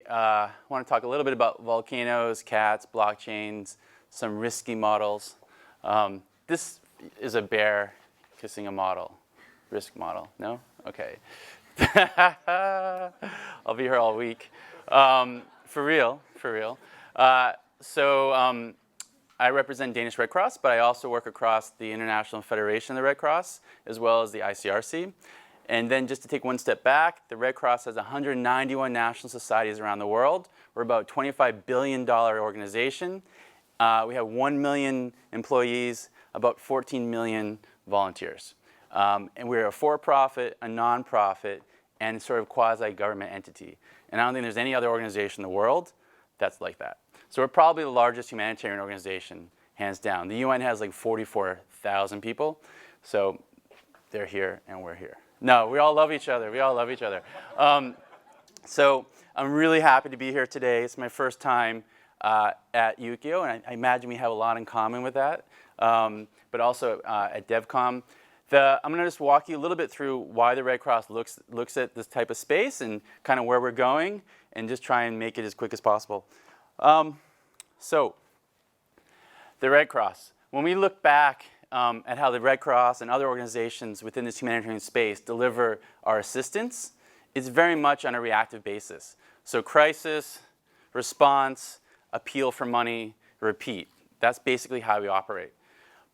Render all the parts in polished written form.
want to talk a little bit about volcanoes, cats, blockchains, some risky models. This is a bear kissing a model. Risk model, no? Okay. I'll be here all week. For real, for real. I represent Danish Red Cross, but I also work across the International Federation of the Red Cross, as well as the ICRC. And then just to take one step back, the Red Cross has 191 national societies around the world. We're about a $25 billion organization. We have 1 million employees, about 14 million volunteers. And we're a for-profit, a non-profit, and sort of quasi-government entity. And I don't think there's any other organization in the world that's like that. So we're probably the largest humanitarian organization, hands down. The UN has like 44,000 people. So they're here and we're here. No, we all love each other. We all love each other. So I'm really happy to be here today. It's my first time at Ukiyo, and I imagine we have a lot in common with that, but also at DevCom. I'm going to just walk you a little bit through why the Red Cross looks at this type of space and kind of where we're going, and just try and make it as quick as possible. So the Red Cross. When we look back at how the Red Cross and other organizations within this humanitarian space deliver our assistance, it's very much on a reactive basis. So crisis, response, appeal for money, repeat. That's basically how we operate.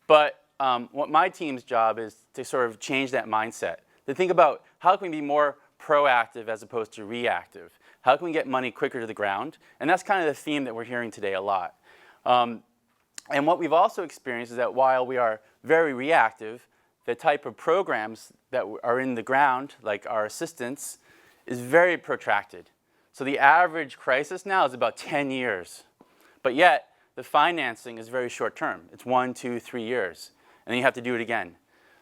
But what my team's job is to sort of change that mindset, to think about how can we be more proactive as opposed to reactive. How can we get money quicker to the ground? And that's kind of the theme that we're hearing today a lot. And what we've also experienced is that while we are very reactive, the type of programs that are in the ground, like our assistance, is very protracted. So the average crisis now is about 10 years. But yet, the financing is very short term. It's 1, 2, 3 years. And then you have to do it again.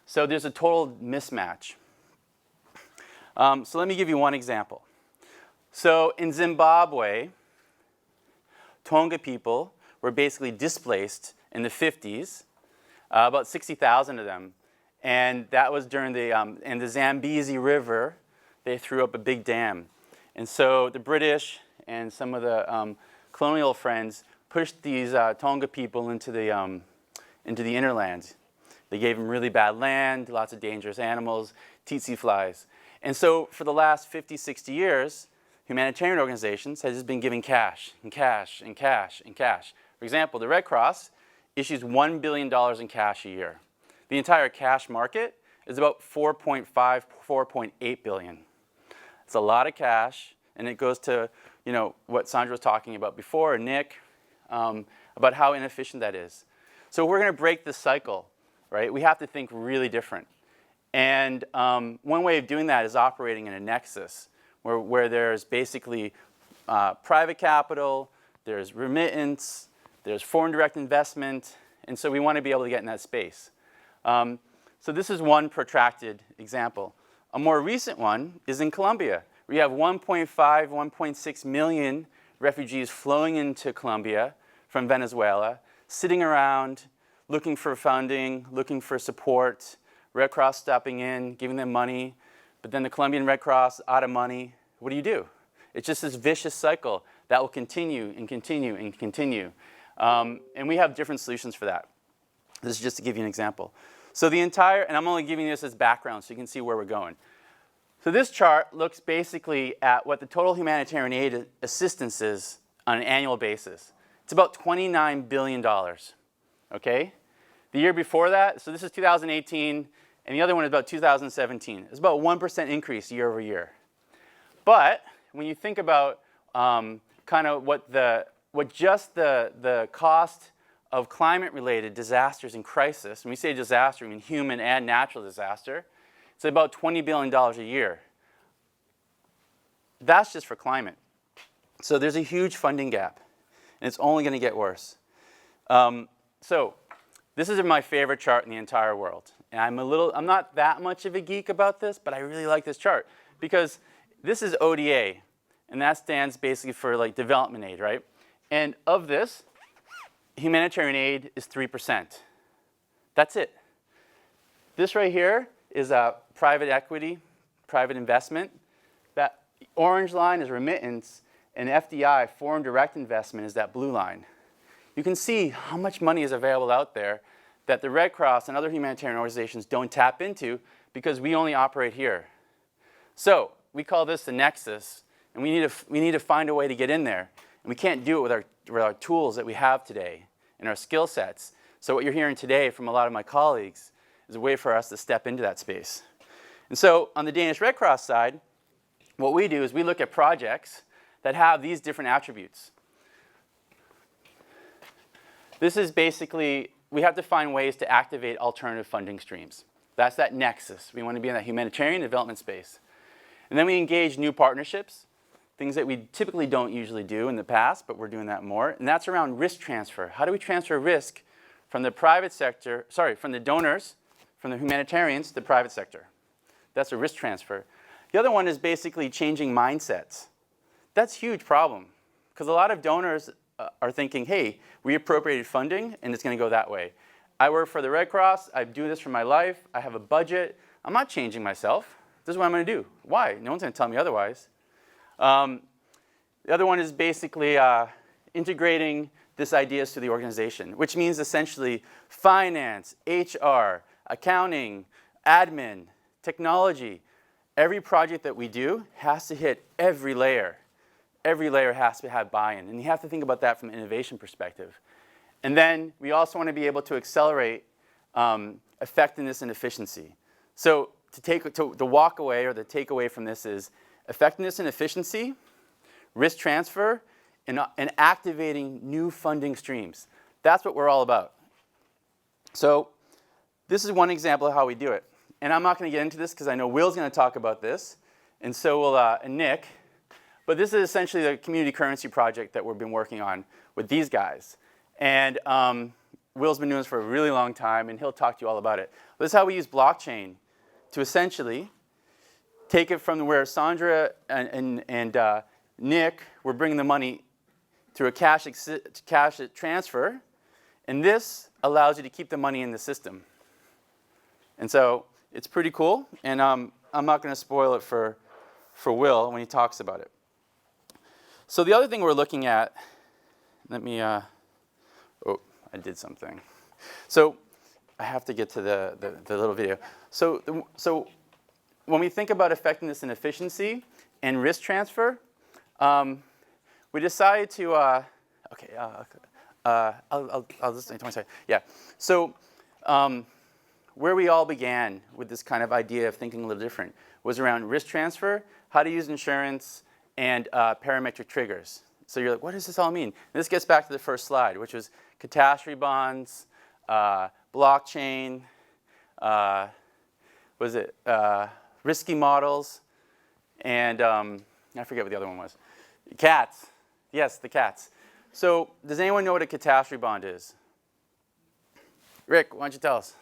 So there's a total mismatch. So let me give you one example. So in Zimbabwe, Tonga people were basically displaced in the 50s, about 60,000 of them. And that was during in the Zambezi River, they threw up a big dam. And so the British and some of the colonial friends pushed these Tonga people into the interlands. They gave them really bad land, lots of dangerous animals, tsetse flies. And so for the last 50, 60 years, humanitarian organizations have just been giving cash and cash and cash and cash. For example, the Red Cross issues $1 billion in cash a year. The entire cash market is about 4.5, 4.8 billion. It's a lot of cash, and it goes to what Sandra was talking about before, Nick, about how inefficient that is. So we're going to break this cycle, right? We have to think really different. And one way of doing that is operating in a nexus, where there's basically private capital, there's remittance, there's foreign direct investment, and so we want to be able to get in that space. So this is one protracted example. A more recent one is in Colombia. We have 1.5, 1.6 million refugees flowing into Colombia from Venezuela, sitting around, looking for funding, looking for support, Red Cross stepping in, giving them money, but then the Colombian Red Cross out of money. What do? It's just this vicious cycle that will continue and continue and continue. And we have different solutions for that. This is just to give you an example. So the entire, and I'm only giving this as background so you can see where we're going. So this chart looks basically at what the total humanitarian aid assistance is on an annual basis. It's about $29 billion, okay? The year before that, so this is 2018, and the other one is about 2017. It's about 1% increase year over year. But when you think about kind of what just the cost of climate-related disasters and crisis, when we say disaster, I mean human and natural disaster, it's about $20 billion a year. That's just for climate. So there's a huge funding gap, and it's only going to get worse. So this is my favorite chart in the entire world. And I'm not that much of a geek about this, but I really like this chart because this is ODA, and that stands basically for like development aid, right? And of this, humanitarian aid is 3%. That's it. This right here is private equity, private investment. That orange line is remittance, and FDI, foreign direct investment, is that blue line. You can see how much money is available out there that the Red Cross and other humanitarian organizations don't tap into because we only operate here. So we call this the nexus, and we need to find a way to get in there. And we can't do it with our tools that we have today and our skill sets. So what you're hearing today from a lot of my colleagues is a way for us to step into that space. And so on the Danish Red Cross side, what we do is we look at projects that have these different attributes. This is basically, we have to find ways to activate alternative funding streams. That's that nexus. We want to be in that humanitarian development space. And then we engage new partnerships, things that we typically don't usually do in the past, but we're doing that more. And that's around risk transfer. How do we transfer risk from the private sector, from the donors, from the humanitarians to the private sector? That's a risk transfer. The other one is basically changing mindsets. That's a huge problem because a lot of donors are thinking, hey, we appropriated funding and it's going to go that way. I work for the Red Cross. I do this for my life. I have a budget. I'm not changing myself. This is what I'm going to do. Why? No one's going to tell me otherwise. The other one is basically integrating these ideas to the organization, which means essentially finance, HR, accounting, admin, technology. Every project that we do has to hit every layer. Every layer has to have buy-in, and you have to think about that from an innovation perspective. And then we also want to be able to accelerate effectiveness and efficiency. So to walk away or the takeaway from this is effectiveness and efficiency, risk transfer, and activating new funding streams. That's what we're all about. So this is one example of how we do it. And I'm not going to get into this because I know Will's going to talk about this, and so will Nick. But this is essentially the community currency project that we've been working on with these guys. And Will's been doing this for a really long time, and he'll talk to you all about it. This is how we use blockchain to essentially take it from where Sandra and Nick were bringing the money through a cash transfer, and this allows you to keep the money in the system. And so it's pretty cool, and I'm not going to spoil it for Will when he talks about it. So the other thing we're looking at, let me, oh, I did something. So I have to get to the little video. So when we think about effectiveness and efficiency and risk transfer, we decided to, I'll just, 20 seconds. Yeah. So where we all began with this kind of idea of thinking a little different was around risk transfer, how to use insurance, and parametric triggers. So you're like, what does this all mean? And this gets back to the first slide, which was catastrophe bonds, blockchain, risky models, and I forget what the other one was. Cats. Yes, the cats. So does anyone know what a catastrophe bond is? Rick, why don't you tell us?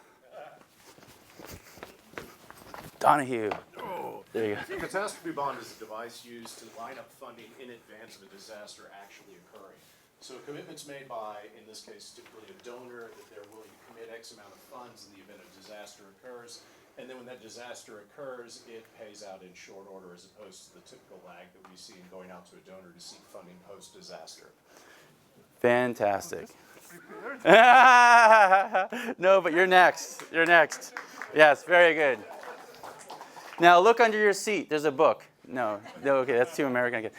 Donahue. There you go. A catastrophe bond is a device used to line up funding in advance of a disaster actually occurring. So a commitment's made by, in this case, typically a donor, that they're willing to commit X amount of funds in the event a disaster occurs. And then when that disaster occurs, it pays out in short order as opposed to the typical lag that we see in going out to a donor to seek funding post-disaster. Fantastic. No, but you're next. You're next. Yes, very good. Now look under your seat. There's a book. No, okay, that's too American.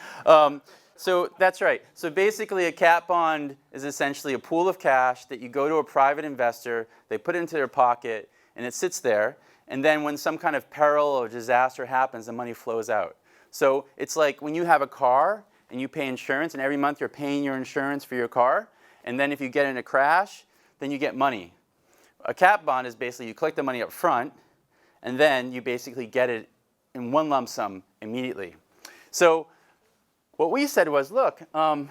So that's right. So basically a cat bond is essentially a pool of cash that you go to a private investor, they put it into their pocket, and it sits there. And then when some kind of peril or disaster happens, the money flows out. So it's like when you have a car and you pay insurance, and every month you're paying your insurance for your car, and then if you get in a crash, then you get money. A cat bond is basically you collect the money up front, and then you basically get it in one lump sum immediately. So what we said was, look, how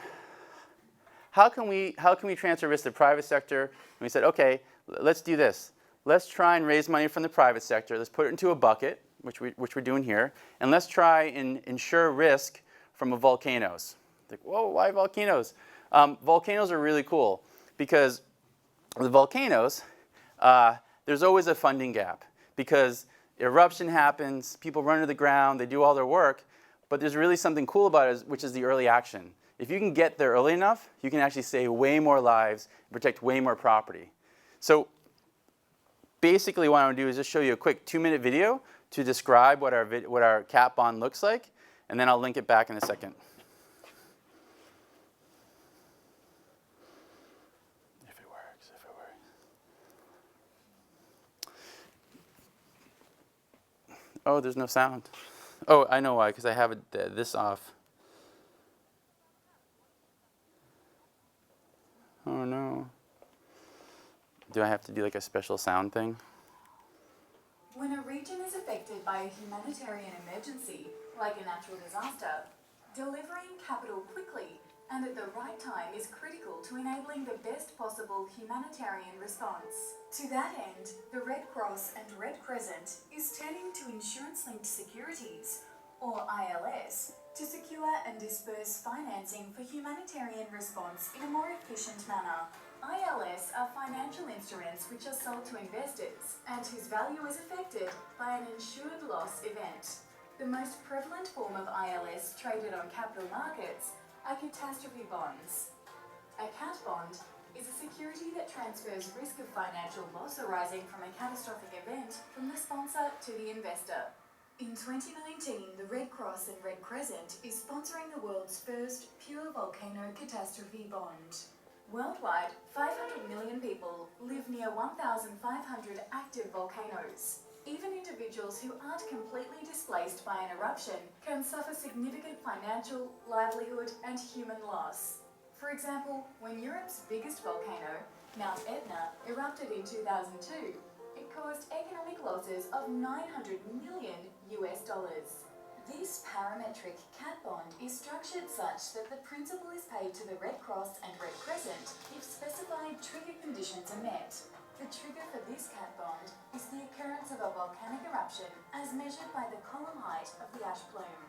can we transfer risk to the private sector? And we said, okay, let's do this. Let's try and raise money from the private sector. Let's put it into a bucket, which we're doing here, and let's try and insure risk from volcanoes. Like, whoa, why volcanoes? Volcanoes are really cool because with volcanoes, there's always a funding gap because eruption happens, people run to the ground, they do all their work, But there's really something cool about it, which is the early action. If you can get there early enough, you can actually save way more lives and protect way more property. So basically what I want to do is just show you a quick 2-minute video to describe what our cat bond looks like, and then I'll link it back in a second. If it works, if it works. Oh, there's no sound. Oh, I know why, because I have this off. Oh no. Do I have to do like a special sound thing? When a region is affected by a humanitarian emergency, like a natural disaster, delivering capital quickly and at the right time is critical to enabling the best possible humanitarian response. To that end, the Red Cross and Red Crescent is turning to insurance-linked securities, or ILS, to secure and disperse financing for humanitarian response in a more efficient manner. ILS are financial instruments which are sold to investors and whose value is affected by an insured loss event. The most prevalent form of ILS traded on capital markets are catastrophe bonds. A cat bond is a security that transfers risk of financial loss arising from a catastrophic event from the sponsor to the investor. In 2019, the Red Cross and Red Crescent is sponsoring the world's first pure volcano catastrophe bond. Worldwide, 500 million people live near 1,500 active volcanoes. Even individuals who aren't completely displaced by an eruption can suffer significant financial, livelihood, and human loss. For example, when Europe's biggest volcano, Mount Etna, erupted in 2002, it caused economic losses of $900 million. This parametric cat bond is structured such that the principal is paid to the Red Cross and Red Crescent if specified trigger conditions are met. The trigger for this cat bond is the occurrence of a volcanic eruption as measured by the column height of the ash plume.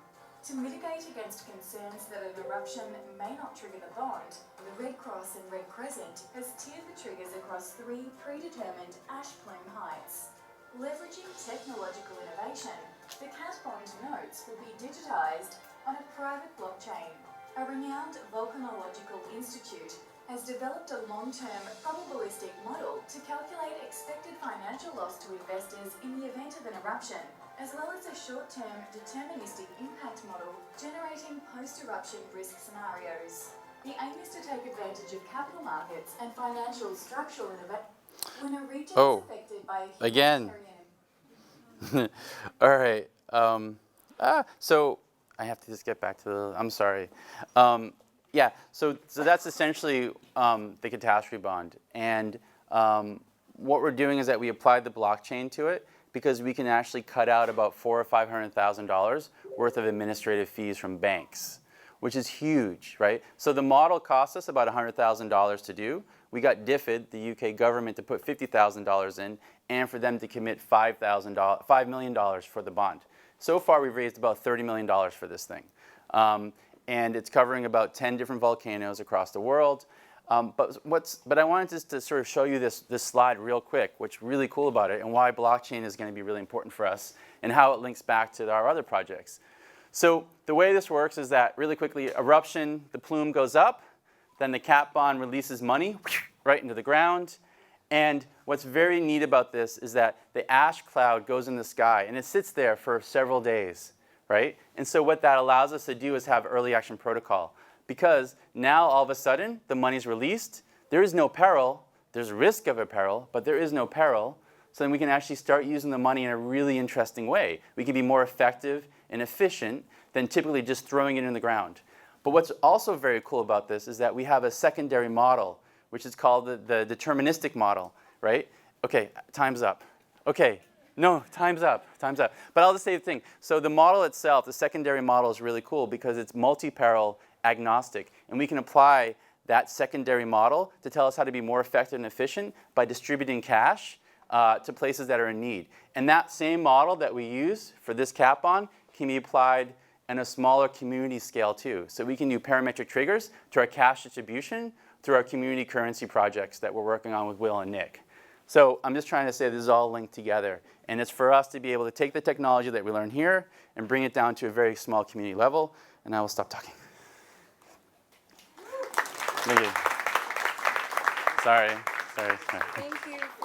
To mitigate against concerns that an eruption may not trigger the bond, the Red Cross and Red Crescent has tiered the triggers across 3 predetermined ash plume heights. Leveraging technological innovation, the cat bond notes will be digitized on a private blockchain. A renowned volcanological institute has developed a long-term probabilistic model to calculate expected financial loss to investors in the event of an eruption, as well as a short-term deterministic impact model generating post-eruption risk scenarios. The aim is to take advantage of capital markets and financial structural innovation when a region is affected by a humanitarian. All right. So I have to just get back to the. I'm sorry. Yeah. So that's essentially the catastrophe bond, and what we're doing is that we applied the blockchain to it because we can actually cut out about $400,000 or $500,000 worth of administrative fees from banks, which is huge, right? So the model cost us about $100,000 to do. We got DFID, the UK government, to put $50,000 in, and for them to commit $5 million for the bond. So far, we've raised about $30 million for this thing. And it's covering about 10 different volcanoes across the world. But I wanted just to sort of show you this slide real quick, what's really cool about it, and why blockchain is going to be really important for us, and how it links back to our other projects. So the way this works is that, really quickly, eruption, the plume goes up, then the cat bond releases money right into the ground. And what's very neat about this is that the ash cloud goes in the sky, and it sits there for several days, right? And so what that allows us to do is have early action protocol. Because now, all of a sudden, the money's released. There is no peril. There's risk of a peril, but there is no peril. So then we can actually start using the money in a really interesting way. We can be more effective and efficient than typically just throwing it in the ground. But what's also very cool about this is that we have a secondary model, which is called the deterministic model, right? Okay, time's up. Okay, no, time's up, time's up. But I'll just say the thing. So the model itself, the secondary model, is really cool because it's multi-peril agnostic. And we can apply that secondary model to tell us how to be more effective and efficient by distributing cash to places that are in need. And that same model that we use for this cat bond can be applied on a smaller community scale too. So we can do parametric triggers to our cash distribution through our community currency projects that we're working on with Will and Nick. So I'm just trying to say this is all linked together. And it's for us to be able to take the technology that we learn here and bring it down to a very small community level. And I will stop talking. Thank you. Sorry. Thank you for